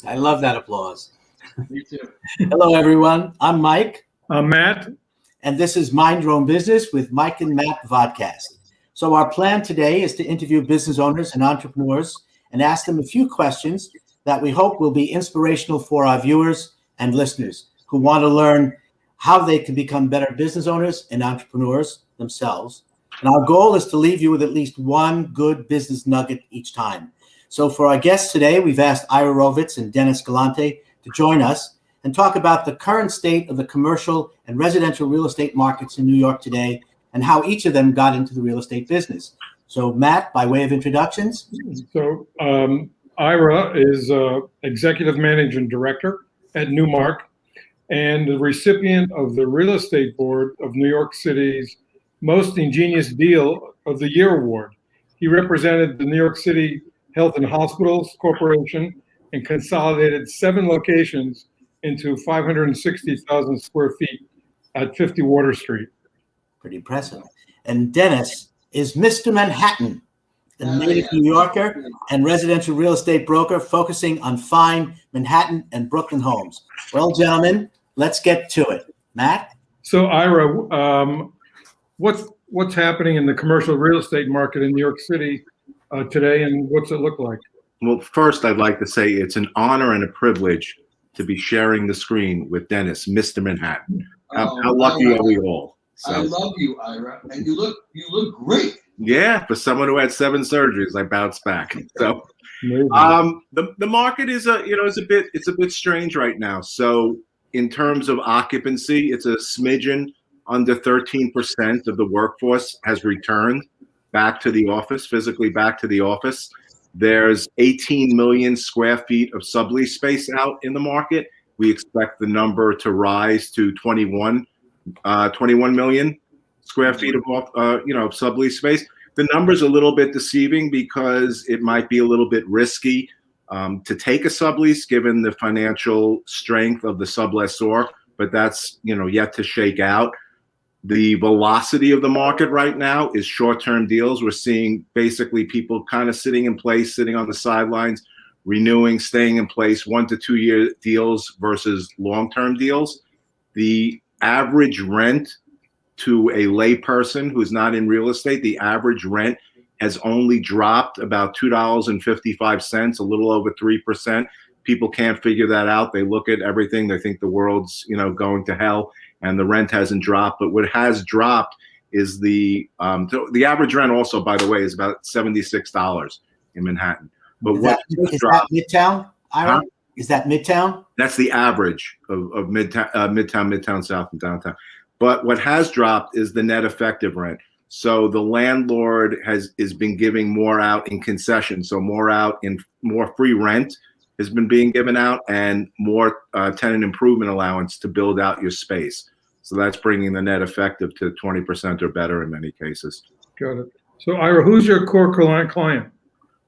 I love that applause. Me too. Hello, everyone. I'm Mike. I'm Matt. And this is Mind Your Own Business with Mike and Matt Vodcast. So our plan today is to interview business owners and entrepreneurs and ask them a few questions that we hope will be inspirational for our viewers and listeners who want to learn how they can become better business owners and entrepreneurs themselves. And our goal is to leave you with at least one good business nugget each time. So for our guests today, we've asked Ira Rovitz and Dennis Galante to join us and talk about the current state of the commercial and residential real estate markets in New York today and how each of them got into the real estate business. So Matt, by way of introductions. So Ira is Executive Managing Director at Newmark and the recipient of the Real Estate Board of New York City's Most Ingenious Deal of the Year Award. He represented the New York City Health and Hospitals Corporation and consolidated 7 locations into 560,000 square feet at 50 Water Street. Pretty impressive. And Dennis is Mr. Manhattan, a native New Yorker and residential real estate broker focusing on fine Manhattan and Brooklyn homes. Well, gentlemen, let's get to it. Matt? So Ira, what's happening in the commercial real estate market in New York City today, and what's it look like? Well, first, I'd like to say it's an honor and a privilege to be sharing the screen with Dennis, Mr. Manhattan. How lucky are we all? So. I love you, Ira, and you look great. Yeah, for someone who had 7 surgeries, I bounced back. So, the market is it's a bit strange right now. So, in terms of occupancy, it's a smidgen under 13% of the workforce has returned back to the office, physically back to the office. There's 18 million square feet of sublease space out in the market. We expect the number to rise to 21 million square feet of sublease space. The number's a little bit deceiving because it might be a little bit risky to take a sublease given the financial strength of the sublessor, but that's yet to shake out. The velocity of the market right now is short-term deals. We're seeing basically people kind of sitting in place, sitting on the sidelines, renewing, staying in place, 1 to 2 year deals versus long-term deals. The average rent to a layperson who's not in real estate, the average rent has only dropped about $2.55, a little over 3%. People can't figure that out. They look at everything. They think the world's, going to hell, and the rent hasn't dropped. But what has dropped is the average rent also, by the way, is about $76 in Manhattan. But is that Midtown, Ira? Huh? Is that Midtown? That's the average of Midtown South, and downtown. But what has dropped is the net effective rent. So the landlord has been giving more out in concessions. So more free rent has been being given out, and more tenant improvement allowance to build out your space. So that's bringing the net effective to 20% or better in many cases. Got it. So Ira, who's your core client?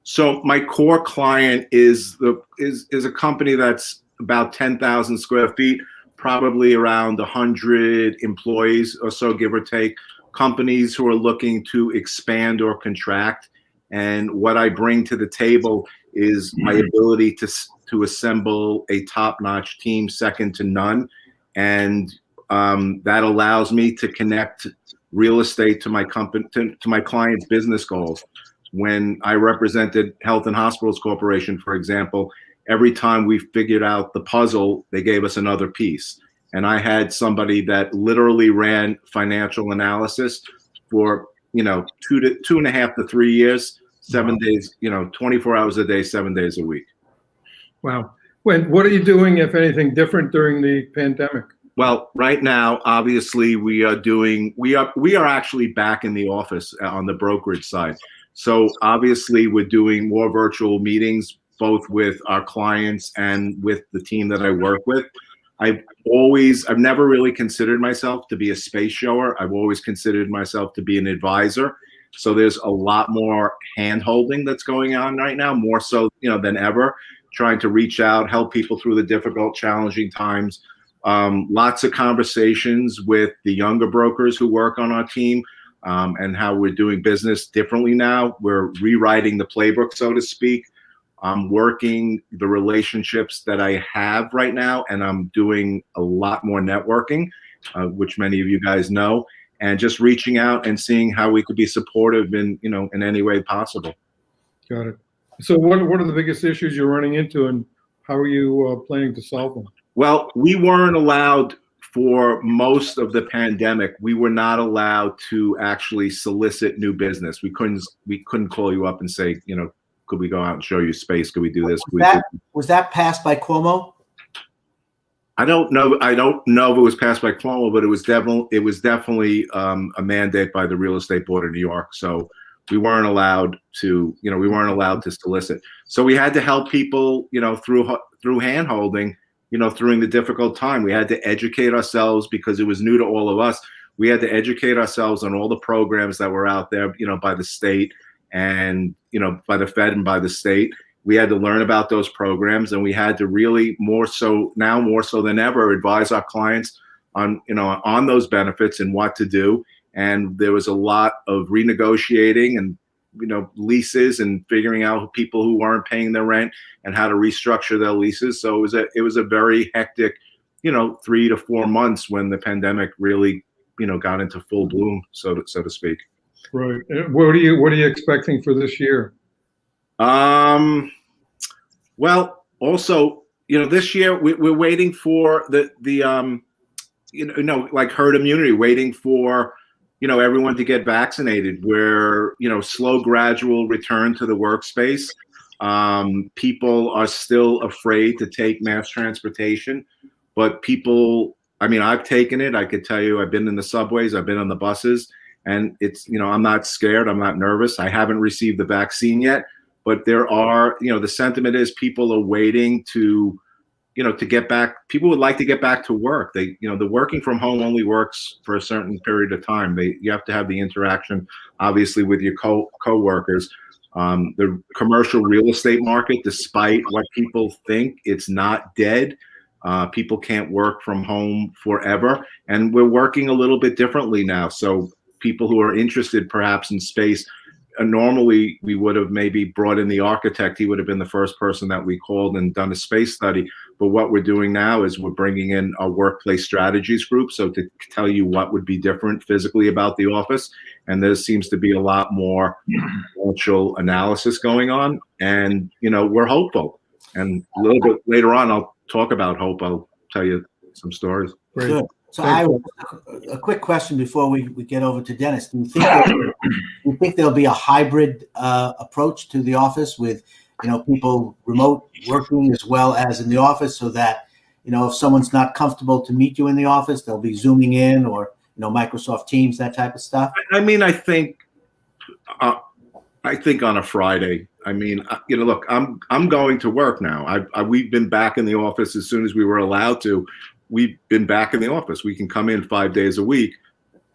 So my core client is a company that's about 10,000 square feet, probably around 100 employees or so, give or take. Companies who are looking to expand or contract. And what I bring to the table is my ability to assemble a top-notch team, second to none. And that allows me to connect real estate to my company, to my clients' business goals. When I represented Health and Hospitals Corporation, for example, every time we figured out the puzzle, they gave us another piece. And I had somebody that literally ran financial analysis for 2.5 to 3 years, 7 days, 24 hours a day, 7 days a week. Wow. What are you doing, if anything, different during the pandemic? Well, right now, obviously, we are actually back in the office on the brokerage side. So obviously, we're doing more virtual meetings, both with our clients and with the team that I work with. I've never really considered myself to be a space shower. I've always considered myself to be an advisor. So there's a lot more hand-holding that's going on right now, more so than ever, trying to reach out, help people through the difficult, challenging times. Lots of conversations with the younger brokers who work on our team, and how we're doing business differently now. We're rewriting the playbook, so to speak. I'm working the relationships that I have right now, and I'm doing a lot more networking, which many of you guys know, and just reaching out and seeing how we could be supportive in, in any way possible. Got it. So what are the biggest issues you're running into, and how are you planning to solve them? Well, we weren't allowed for most of the pandemic. We were not allowed to actually solicit new business. We couldn't call you up and say, could we go out and show you space? Could we do this? Was that passed by Cuomo? I don't know. I don't know if it was passed by Cuomo, but it was definitely a mandate by the Real Estate Board of New York. So we weren't allowed to, solicit. So we had to help people, through hand holding, during the difficult time. We had to educate ourselves because it was new to all of us. We had to educate ourselves on all the programs that were out there, by the state and, by the Fed and by the state. We had to learn about those programs, and we had to really more so than ever advise our clients on, on those benefits and what to do. And there was a lot of renegotiating and, leases and figuring out people who weren't paying their rent and how to restructure their leases. So it was a very hectic, 3 to 4 months when the pandemic really, got into full bloom, so to speak. Right. What are you expecting for this year? Well, also, this year we're waiting for the like herd immunity, waiting for, everyone to get vaccinated. We're, slow, gradual return to the workspace. People are still afraid to take mass transportation, but people, I've taken it. I could tell you, I've been in the subways, I've been on the buses, and it's, I'm not scared. I'm not nervous. I haven't received the vaccine yet, but there are, the sentiment is people are waiting to, to get back. People would like to get back to work. The working from home only works for a certain period of time. You have to have the interaction, obviously, with your co-workers. The commercial real estate market, despite what people think, it's not dead. People can't work from home forever, and we're working a little bit differently now. So people who are interested perhaps in space, normally we would have maybe brought in the architect. He would have been the first person that we called and done a space study. But what we're doing now is we're bringing in a workplace strategies group. So to tell you what would be different physically about the office. And there seems to be a lot more financial analysis going on. And, we're hopeful. And a little bit later on, I'll talk about hope. I'll tell you some stories. Good. So a quick question before we get over to Dennis. Do you think there'll be a hybrid approach to the office with, people remote working as well as in the office, so that, if someone's not comfortable to meet you in the office, they'll be Zooming in or, Microsoft Teams, that type of stuff? I think on a Friday. Look, I'm going to work now. We've been back in the office as soon as we were allowed to. We've been back in the office. We can come in 5 days a week.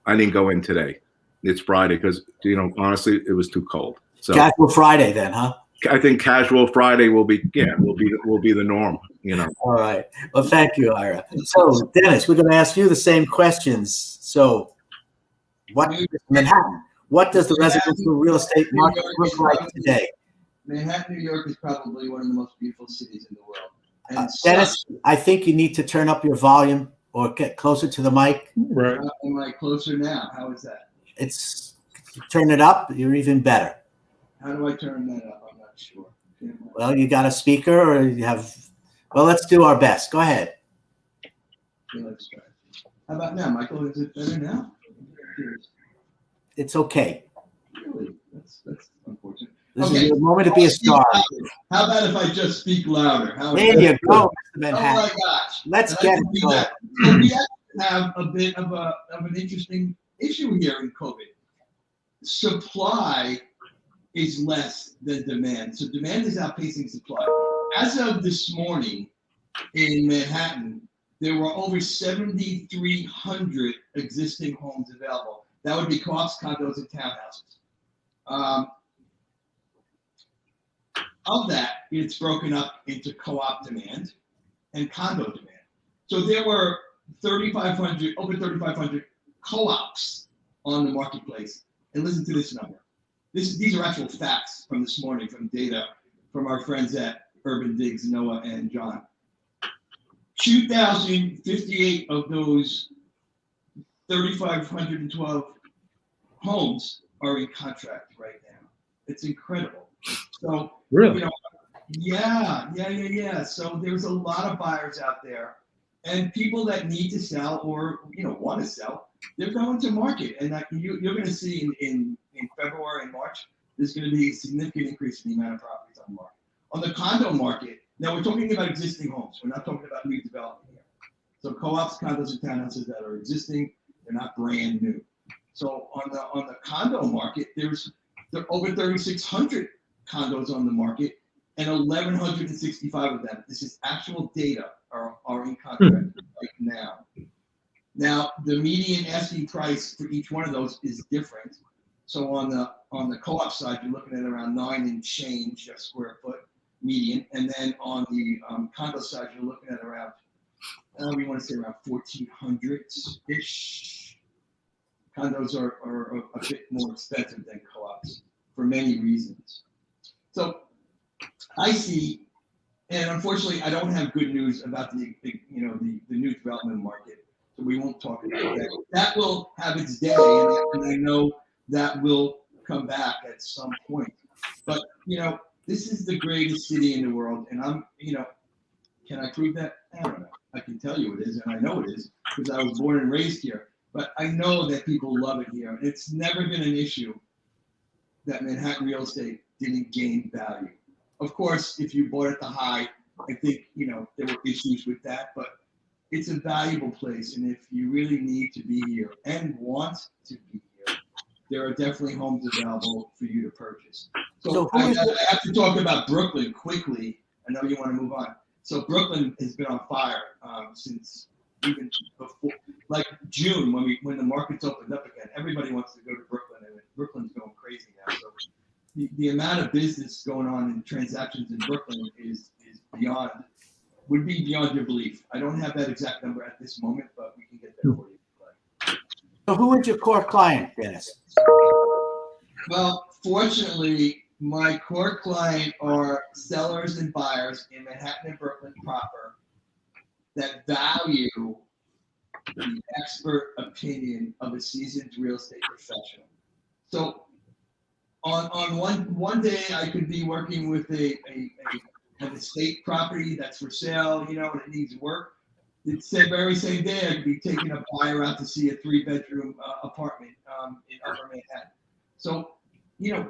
I didn't go in today. It's Friday because, honestly, it was too cold. So Casual Friday then, huh? I think casual Friday will be the norm, All right. Well, thank you, Ira. So, Dennis, we're going to ask you the same questions. So, what does the residential real estate market look like today? Manhattan, New York is probably one of the most beautiful cities in the world. Dennis, I think you need to turn up your volume or get closer to the mic. Right. Am I closer now? How is that? Turn it up. You're even better. How do I turn that up? I'm not sure. Well, you got a speaker or you have. Well, let's do our best. Go ahead. Okay, let's try. How about now, Michael? Is it better now? It's okay. Really? That's unfortunate. This is your moment to be a star. How about if I just speak louder? There you go, Mr. Oh Manhattan. my gosh! Let's get it going. So we actually have a bit of an interesting issue here in COVID. Supply is less than demand, so demand is outpacing supply. As of this morning, in Manhattan, there were over 7,300 existing homes available. That would be co-ops, condos, and townhouses. Of that, it's broken up into co-op demand and condo demand. So there were over 3,500 co-ops on the marketplace. And listen to this number. These are actual facts from this morning from data from our friends at Urban Digs, Noah and John. 2,058 of those 3,512 homes are in contract right now. It's incredible. So, Really? Yeah. So there's a lot of buyers out there, and people that need to sell or want to sell, they're going to market. And you're going to see in February and March, there's going to be a significant increase in the amount of properties on the market. On the condo market, now we're talking about existing homes. We're not talking about new development here. So co-ops, condos, and townhouses that are existing, they're not brand new. So on the condo market, there are over 3,600 condos on the market, and 1,165 of them, this is actual data, are in contract right now. Now, the median asking price for each one of those is different. So on the co-op side, you're looking at around 9 and change a square foot median, and then on the condo side, you're looking at around, we want to say around 1,400-ish. Condos are a bit more expensive than co-ops for many reasons. So I see, and unfortunately, I don't have good news about the new development market, so we won't talk about that. That will have its day, and I know that will come back at some point. But this is the greatest city in the world, and can I prove that? I don't know. I can tell you it is, and I know it is because I was born and raised here. But I know that people love it here, and it's never been an issue that Manhattan real estate didn't gain value. Of course, if you bought at the high, I think there were issues with that, but it's a valuable place, and if you really need to be here and want to be here, there are definitely homes available for you to purchase. So I have to talk about Brooklyn quickly. I know you want to move on. So Brooklyn has been on fire since even before, like June, when the markets opened up again. Everybody wants to go to Brooklyn, and Brooklyn's going crazy now. So the amount of business going on in transactions in Brooklyn would be beyond your belief. I don't have that exact number at this moment, but we can get that for you. So who is your core client, Dennis? Well, fortunately, my core client are sellers and buyers in Manhattan and Brooklyn proper that value the expert opinion of a seasoned real estate professional. So on one day, I could be working with an estate property that's for sale, and it needs work. The very same day, I could be taking a buyer out to see a 3-bedroom apartment in Upper Manhattan. So,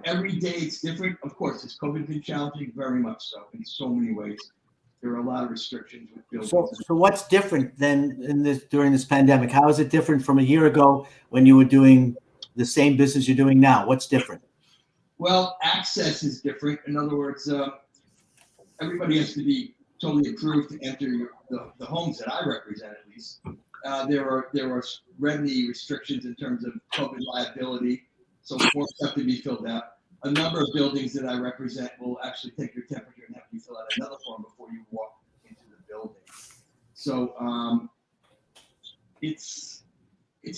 every day it's different. Of course, has COVID been challenging? Very much so, in so many ways. There are a lot of restrictions with buildings. So what's different than during this pandemic? How is it different from a year ago when you were doing the same business you're doing now? What's different? Well, access is different. In other words, everybody has to be totally approved to enter the homes that I represent, at least. There are revenue restrictions in terms of COVID liability, so forms have to be filled out. A number of buildings that I represent will actually take your temperature and have you fill out another form before you walk into the building. So it's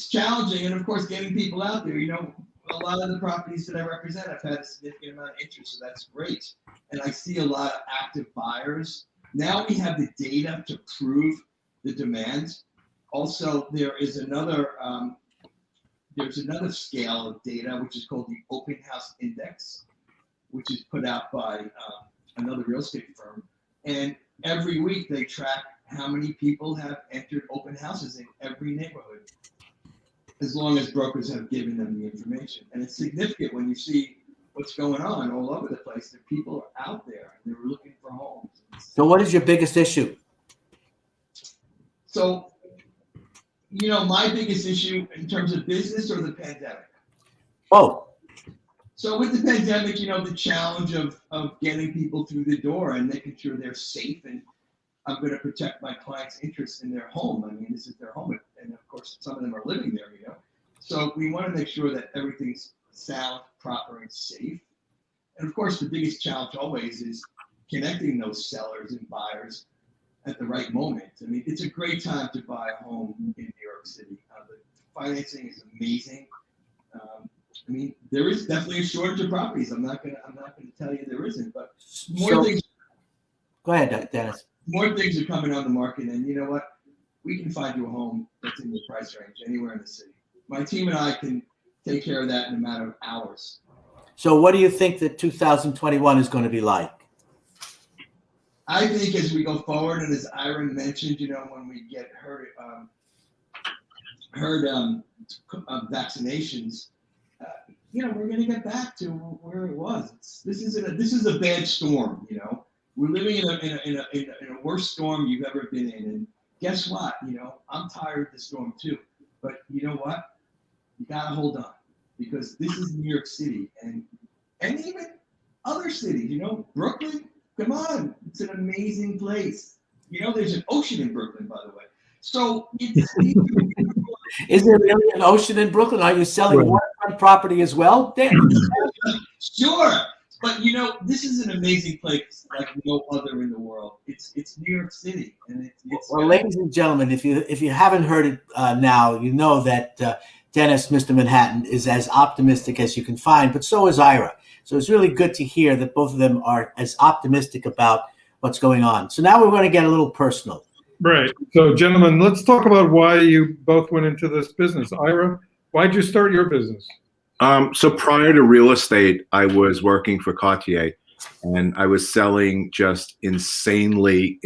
challenging, and of course, getting people out there. A lot of the properties that I represent, I've had a significant amount of interest, so that's great. And I see a lot of active buyers. Now we have the data to prove the demand. Also, there is another scale of data, which is called the Open House Index, which is put out by another real estate firm. And every week they track how many people have entered open houses in every neighborhood, as long as brokers have given them the information. And it's significant when you see what's going on all over the place, that people are out there and they're looking for homes. So what is your biggest issue? So, my biggest issue in terms of business or the pandemic? Oh. So with the pandemic, the challenge of getting people through the door and making sure they're safe, and I'm going to protect my clients' interest in their home. I mean, this is their home, and of course, some of them are living there, So we want to make sure that everything's sound, proper, and safe. And of course, the biggest challenge always is connecting those sellers and buyers at the right moment. I mean, it's a great time to buy a home in New York City. The financing is amazing. There is definitely a shortage of properties. I'm not going to tell you there isn't, but more things. Go ahead, Dennis. More things are coming on the market, and you know what? We can find you a home that's in the price range anywhere in the city. My team and I can take care of that in a matter of hours. So what do you think that 2021 is going to be like? I think as we go forward, and as Ira mentioned, when we get herd vaccinations, we're going to get back to where it was. This is a bad storm. We're living in a worse storm you've ever been in, and guess what? I'm tired of the storm too. But you know what? You gotta hold on, because this is New York City, and even other cities. Brooklyn. Come on, it's an amazing place. There's an ocean in Brooklyn, by the way. So it's. Is there really an ocean in Brooklyn? Are you selling waterfront property as well? Sure. But this is an amazing place like no other in the world. It's New York City, and well, ladies and gentlemen, if you haven't heard it now, you know that Dennis, Mr. Manhattan, is as optimistic as you can find, but so is Ira. So it's really good to hear that both of them are as optimistic about what's going on. So now we're going to get a little personal. Right. So, gentlemen, let's talk about why you both went into this business. Ira, why did you start your business? So prior to real estate, I was working for Cartier, and I was selling just insanely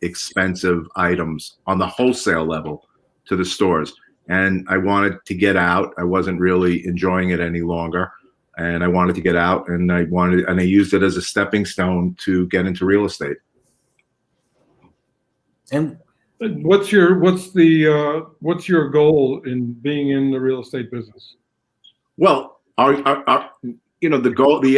expensive items on the wholesale level to the stores. And I wanted to get out. I wasn't really enjoying it any longer, and I wanted to get out. And I used it as a stepping stone to get into real estate. And what's your goal in being in the real estate business? Well, the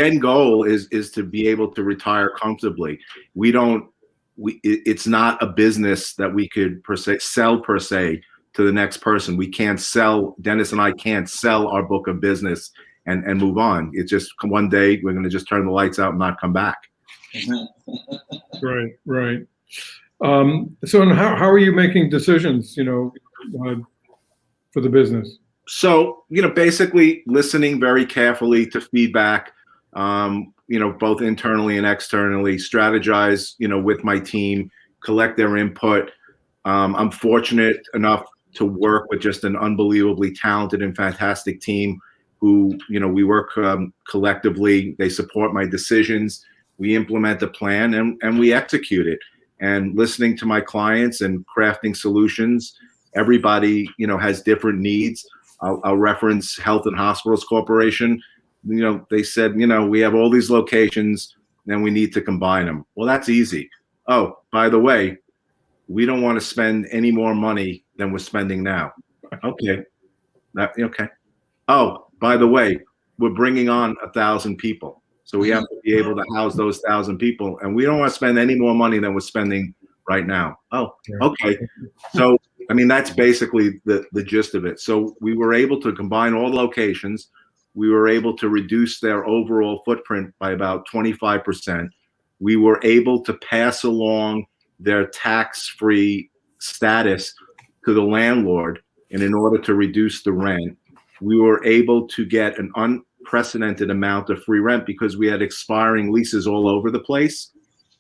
end goal is to be able to retire comfortably. It's not a business that we could sell to the next person. We can't sell. Dennis and I can't sell our book of business and move on. It's just one day we're going to just turn the lights out and not come back. Right. So, how are you making decisions, for the business? So, basically listening very carefully to feedback, both internally and externally, strategize, with my team, collect their input. I'm fortunate enough to work with just an unbelievably talented and fantastic team who, we work collectively. They support my decisions. We implement the plan and we execute it. And listening to my clients and crafting solutions, everybody, has different needs. I'll reference Health and Hospitals Corporation. They said, we have all these locations and we need to combine them. Well, that's easy. Oh, by the way, we don't want to spend any more money than we're spending now. Okay. Okay. Oh, by the way, we're bringing on 1,000 people. So we have to be able to house those 1,000 people, and we don't want to spend any more money than we're spending right now. Oh, okay. So, that's basically the gist of it. So we were able to combine all locations. We were able to reduce their overall footprint by about 25%. We were able to pass along their tax-free status to the landlord, and in order to reduce the rent, we were able to get an unprecedented amount of free rent because we had expiring leases all over the place,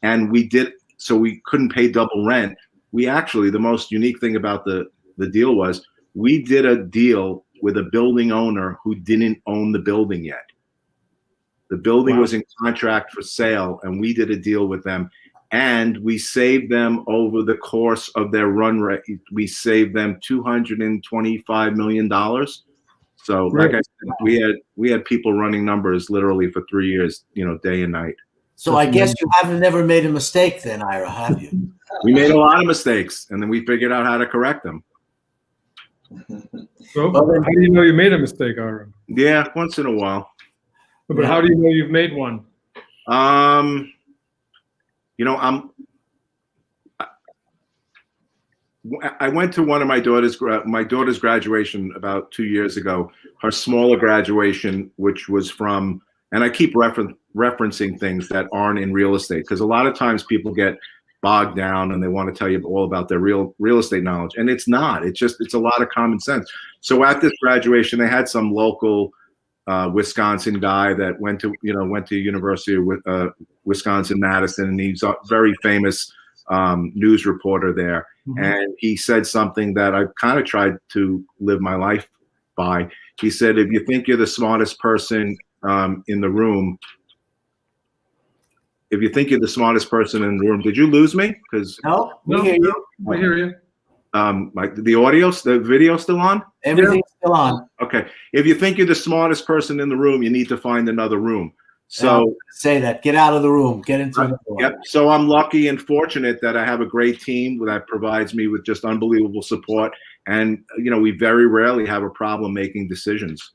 and we couldn't pay double rent. We actually, the most unique thing about the deal was we did a deal with a building owner who didn't own the building yet. The building was in contract for sale, and we did a deal with them, and we saved them over the course of their run rate. We saved them $225 million. So, like I said, we had people running numbers literally for 3 years, day and night. So I guess you haven't never made a mistake then, Ira, have you? We made a lot of mistakes, and then we figured out how to correct them. So, how do you know you made a mistake, Ira? Yeah, once in a while. But how do you know you've made one? I went to one of my daughter's graduation about 2 years ago. Her smaller graduation, which was from, and I keep referencing things that aren't in real estate because a lot of times people get bogged down and they want to tell you all about their real estate knowledge, and it's not. It's a lot of common sense. So at this graduation, they had some local Wisconsin guy that went to University of Wisconsin-Madison, and he's a very famous news reporter there. Mhm. And he said something that I've kind of tried to live my life by. He said, if you think you're the smartest person in the room, did you lose me? Because No, we hear you. We hear you. like the video still on? Everything's still on. Okay. If you think you're the smartest person in the room, you need to find another room. So say that. Get out of the room. Get into another one. yep. So I'm lucky and fortunate that I have a great team that provides me with just unbelievable support. And, we very rarely have a problem making decisions.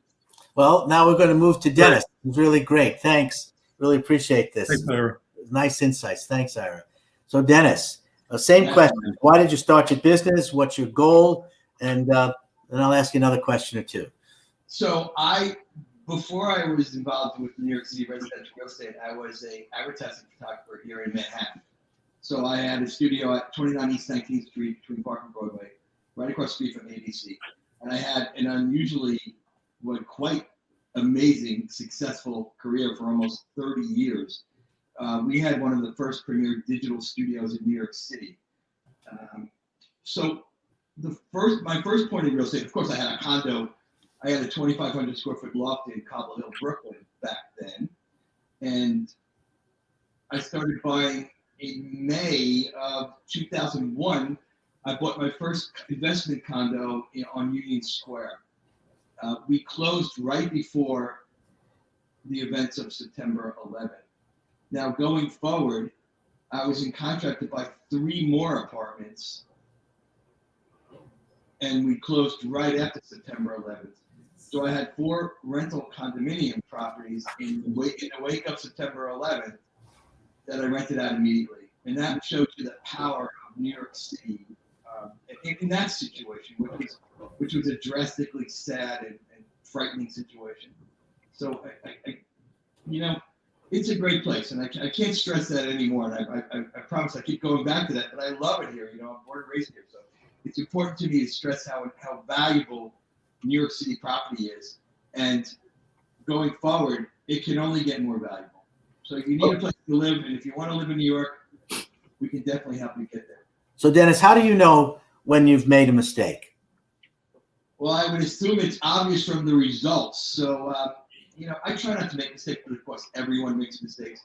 Well, now we're going to move to Dennis. It was really great. Thanks. Really appreciate this. Thanks, Ira. Nice insights. Thanks, Ira. So, Dennis, same question. Why did you start your business? What's your goal? And then I'll ask you another question or two. So before I was involved with New York City residential real estate, I was a advertising photographer here in Manhattan. So I had a studio at 29 East 19th Street between Park and Broadway, right across the street from ABC. And I had an unusually, quite amazing, successful career for almost 30 years. We had one of the first premier digital studios in New York City. So my first point in real estate, of course, I had a condo. I had a 2,500 square foot loft in Cobble Hill, Brooklyn back then. And I started buying in May of 2001. I bought my first investment condo on Union Square. We closed right before the events of September 11th. Now, going forward, I was in contract to buy 3 more apartments, and we closed right after September 11th. So I had 4 rental condominium properties in the wake of September 11th that I rented out immediately. And that shows you the power of New York City in that situation, which was a drastically sad and frightening situation. So, it's a great place, and I can't stress that anymore. And I promise I keep going back to that, but I love it here. I'm born and raised here. So it's important to me to stress how valuable New York City property is. And going forward, it can only get more valuable. So if you need a place to live, and if you want to live in New York, we can definitely help you get there. So, Dennis, how do you know when you've made a mistake? Well, I would assume it's obvious from the results. So, I try not to make mistakes, but of course, everyone makes mistakes.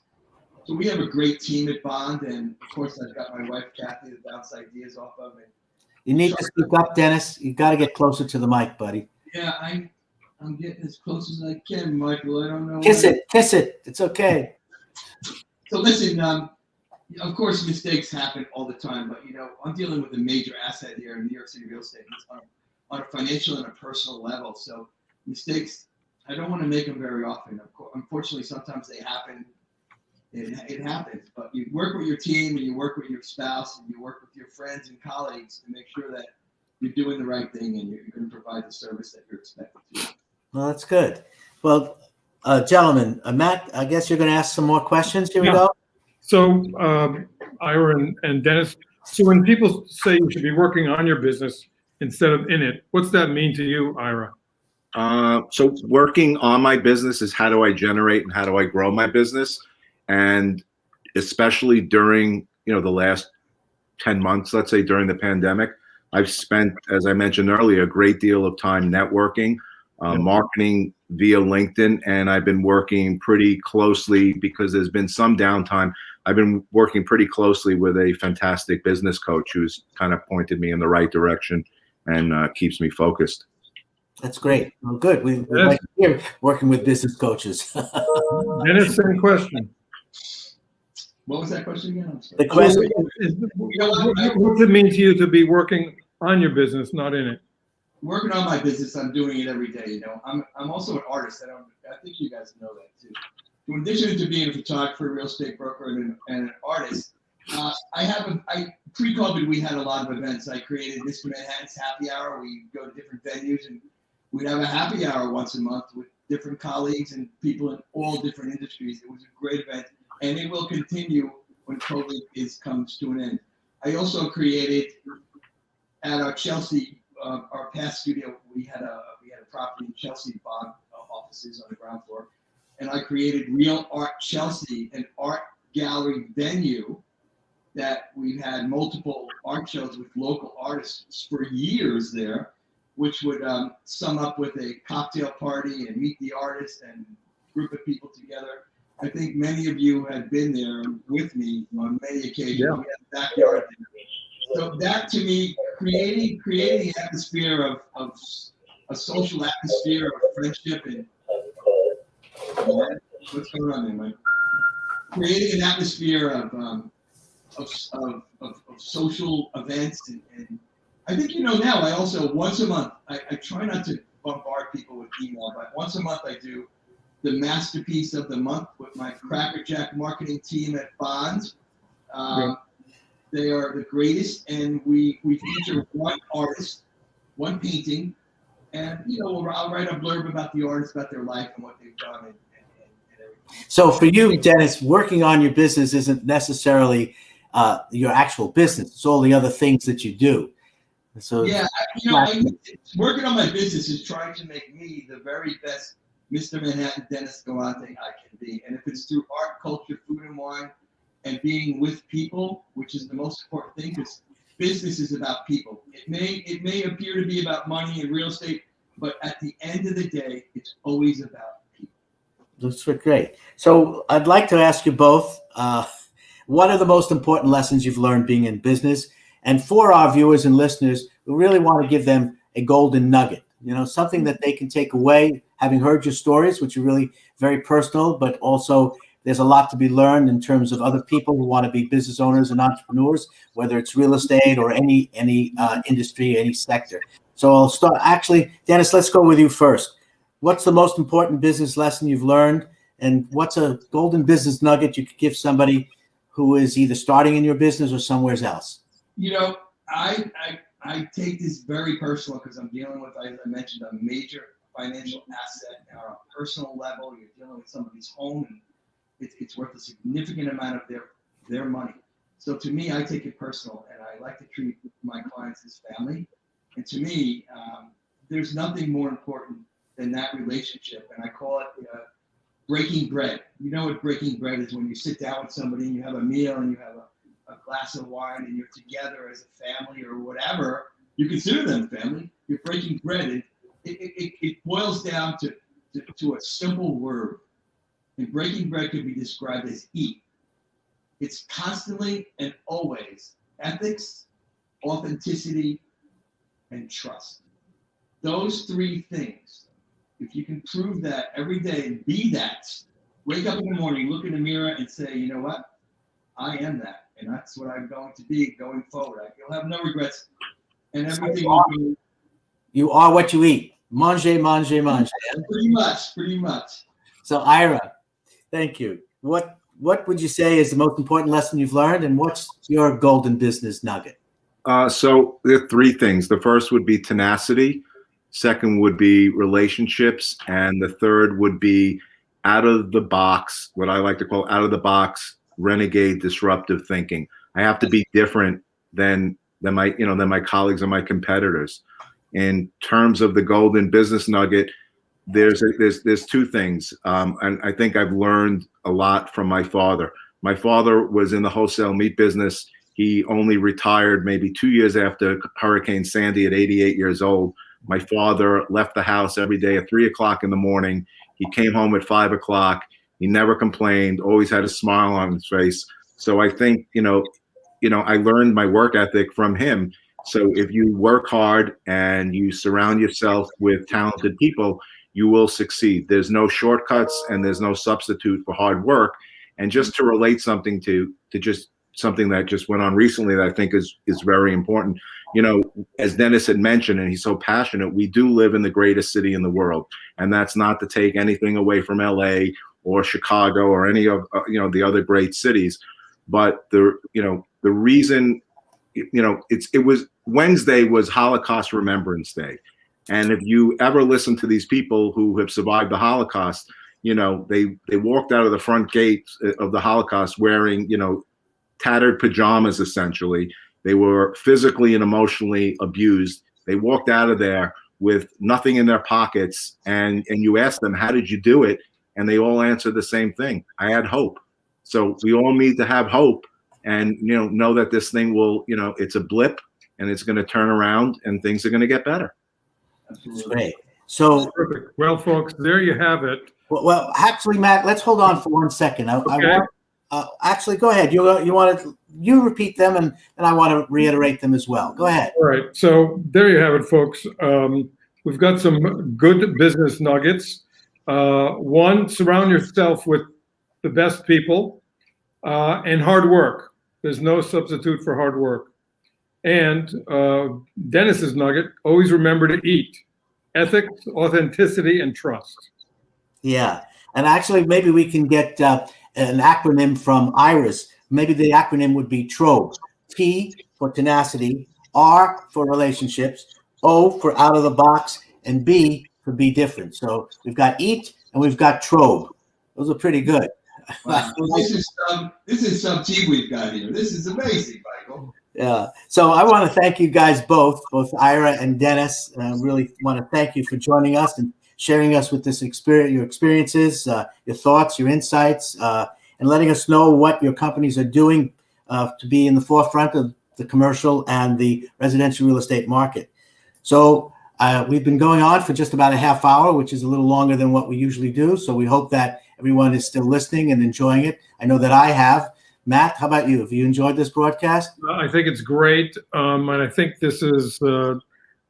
So we have a great team at Bond, and of course, I've got my wife, Kathy, to bounce ideas off of. And You need to speak up, Dennis. You've got to get closer to the mic, buddy. yeah, I'm getting as close as I can, Michael. I don't know. Kiss it. It's okay. So listen, of course, mistakes happen all the time, but I'm dealing with a major asset here in New York City real estate on a financial and a personal level. So mistakes, I don't want to make them very often. Unfortunately, sometimes they happen. It happens, but you work with your team, and you work with your spouse, and you work with your friends and colleagues to make sure that you're doing the right thing and you're going to provide the service that you're expected to. Well, that's good. Well, gentlemen, Matt, I guess you're going to ask some more questions. Here we go. So, Ira and Dennis, so when people say you should be working on your business instead of in it, what's that mean to you, Ira? So working on my business is how do I generate and how do I grow my business? And especially during, the last 10 months, let's say during the pandemic, I've spent, as I mentioned earlier, a great deal of time networking, marketing via LinkedIn, and I've been working pretty closely because there's been some downtime. I've been working pretty closely with a fantastic business coach who's kind of pointed me in the right direction and keeps me focused. That's great. Well, good. We like to hear working with business coaches. Dennis, same question. What was that question again? The question What does it mean to you to be working on your business, not in it? Working on my business, I'm doing it every day. I'm also an artist. I think you guys know that too. In addition to being a photographer, real estate broker, and an artist, pre-COVID we had a lot of events. I created Mr. Manhattan's Happy Hour. We go to different venues and we'd have a happy hour once a month with different colleagues and people in all different industries. It was a great event, and it will continue when COVID comes to an end. I also created at our Chelsea, our past studio. We had a property in Chelsea, Bond offices on the ground floor, and I created Real Art Chelsea, an art gallery venue that we've had multiple art shows with local artists for years there, which would sum up with a cocktail party and meet the artist and group of people together. I think many of you have been there with me on many occasions. Yeah. We had a backyard there. So that, to me, creating an atmosphere of a social atmosphere of friendship and what's going on there, Mike? Creating an atmosphere of social events, and I think now I also once a month I try not to bombard people with email, but once a month I do the masterpiece of the month with my crackerjack marketing team at Bond. They are the greatest, and we feature one artist, one painting, and I'll write a blurb about the artist, about their life and what they've done, and everything. So for you, Dennis, working on your business isn't necessarily your actual business. It's all the other things that you do. So yeah, working on my business is trying to make me the very best Mr. Manhattan Dennis Galante I can be. And if it's through art, culture, food, and wine, and being with people, which is the most important thing, because business is about people. It may appear to be about money and real estate, but at the end of the day, it's always about people. That's great. So I'd like to ask you both, what are the most important lessons you've learned being in business? And for our viewers and listeners, we really want to give them a golden nugget, something that they can take away, having heard your stories, which are really very personal, but also there's a lot to be learned in terms of other people who want to be business owners and entrepreneurs, whether it's real estate or any industry, any sector. So I'll start. Actually, Dennis, let's go with you first. What's the most important business lesson you've learned, and what's a golden business nugget you could give somebody who is either starting in your business or somewhere else? I take this very personal because I'm dealing with, as I mentioned, a major financial asset on a personal level. You're dealing with somebody's home, and it's worth a significant amount of their money. So to me, I take it personal, and I like to treat my clients as family. And to me, there's nothing more important than that relationship, and I call it breaking bread. You know what breaking bread is? When you sit down with somebody and you have a meal and you have a glass of wine and you're together as a family or whatever, you consider them family. You're breaking bread. And it boils down to a simple word. And breaking bread could be described as eat. It's constantly and always ethics, authenticity, and trust. Those three things, if you can prove that every day and be that, wake up in the morning, look in the mirror and say, you know what? I am that. And that's what I'm going to be going forward. You'll have no regrets. And everything will be. You are what you eat. Manger, manger, manger. Pretty much. So Ira, thank you. What would you say is the most important lesson you've learned, and what's your golden business nugget? So there are three things. The first would be tenacity. Second would be relationships. And the third would be out of the box, what I like to call out of the box, renegade disruptive thinking. I have to be different than my colleagues and my competitors. In terms of the golden business nugget, there's two things. And I think I've learned a lot from my father. My father was in the wholesale meat business. He only retired maybe 2 years after Hurricane Sandy at 88 years old. My father left the house every day at 3 o'clock in the morning. He came home at 5 o'clock. He never complained, always had a smile on his face. So I think, I learned my work ethic from him. So if you work hard and you surround yourself with talented people, you will succeed. There's no shortcuts and there's no substitute for hard work. And just to relate something to just something that just went on recently that I think is very important. As Dennis had mentioned, and he's so passionate, we do live in the greatest city in the world. And that's not to take anything away from LA or Chicago or any of the other great cities, but the reason it was Wednesday was Holocaust Remembrance Day, and if you ever listen to these people who have survived the Holocaust, they walked out of the front gate of the Holocaust wearing tattered pajamas. Essentially, they were physically and emotionally abused. They walked out of there with nothing in their pockets, and you ask them, how did you do it? And they all answer the same thing. I had hope. So we all need to have hope and, know that this thing will, it's a blip and it's going to turn around and things are going to get better. That's great. So, perfect. Well, folks, there you have it. Well, actually, Matt, let's hold on for 1 second. Okay. Actually, go ahead. You repeat them, and I want to reiterate them as well. Go ahead. All right. So there you have it, folks. We've got some good business nuggets. One, surround yourself with the best people and hard work. There's no substitute for hard work. And Dennis's nugget, always remember to eat. Ethics, authenticity, and trust. Yeah. And actually, maybe we can get an acronym from Ira's. Maybe the acronym would be TROBE. T for tenacity, R for relationships, O for out of the box, and B for be different. So we've got eat and we've got TROBE. Those are pretty good. Wow. This is some tea we've got here. This is amazing, Michael. Yeah. So I want to thank you guys both Ira and Dennis. Really want to thank you for joining us and sharing us with this experience, your experiences, your thoughts, your insights, and letting us know what your companies are doing to be in the forefront of the commercial and the residential real estate market. So we've been going on for just about a half hour, which is a little longer than what we usually do. So we hope that everyone is still listening and enjoying it. I know that I have. Matt, how about you? Have you enjoyed this broadcast? I think it's great. And I think this is an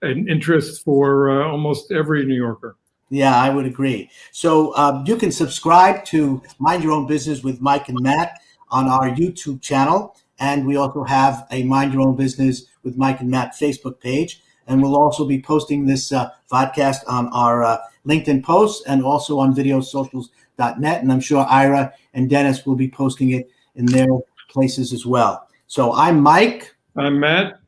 interest for almost every New Yorker. Yeah, I would agree. So you can subscribe to Mind Your Own Business with Mike and Matt on our YouTube channel. And we also have a Mind Your Own Business with Mike and Matt Facebook page. And we'll also be posting this podcast on our LinkedIn posts and also on videosocials.net. And I'm sure Ira and Dennis will be posting it in their places as well. So I'm Mike. I'm Matt.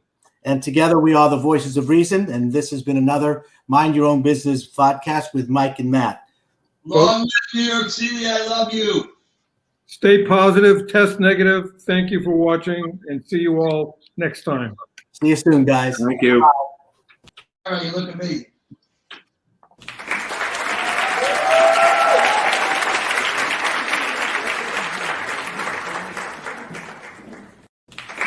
And together we are the Voices of Reason. And this has been another Mind Your Own Business podcast with Mike and Matt. Long live New York City. I love you. Stay positive, test negative. Thank you for watching, and see you all next time. See you soon, guys. Thank you. All right, you look amazing.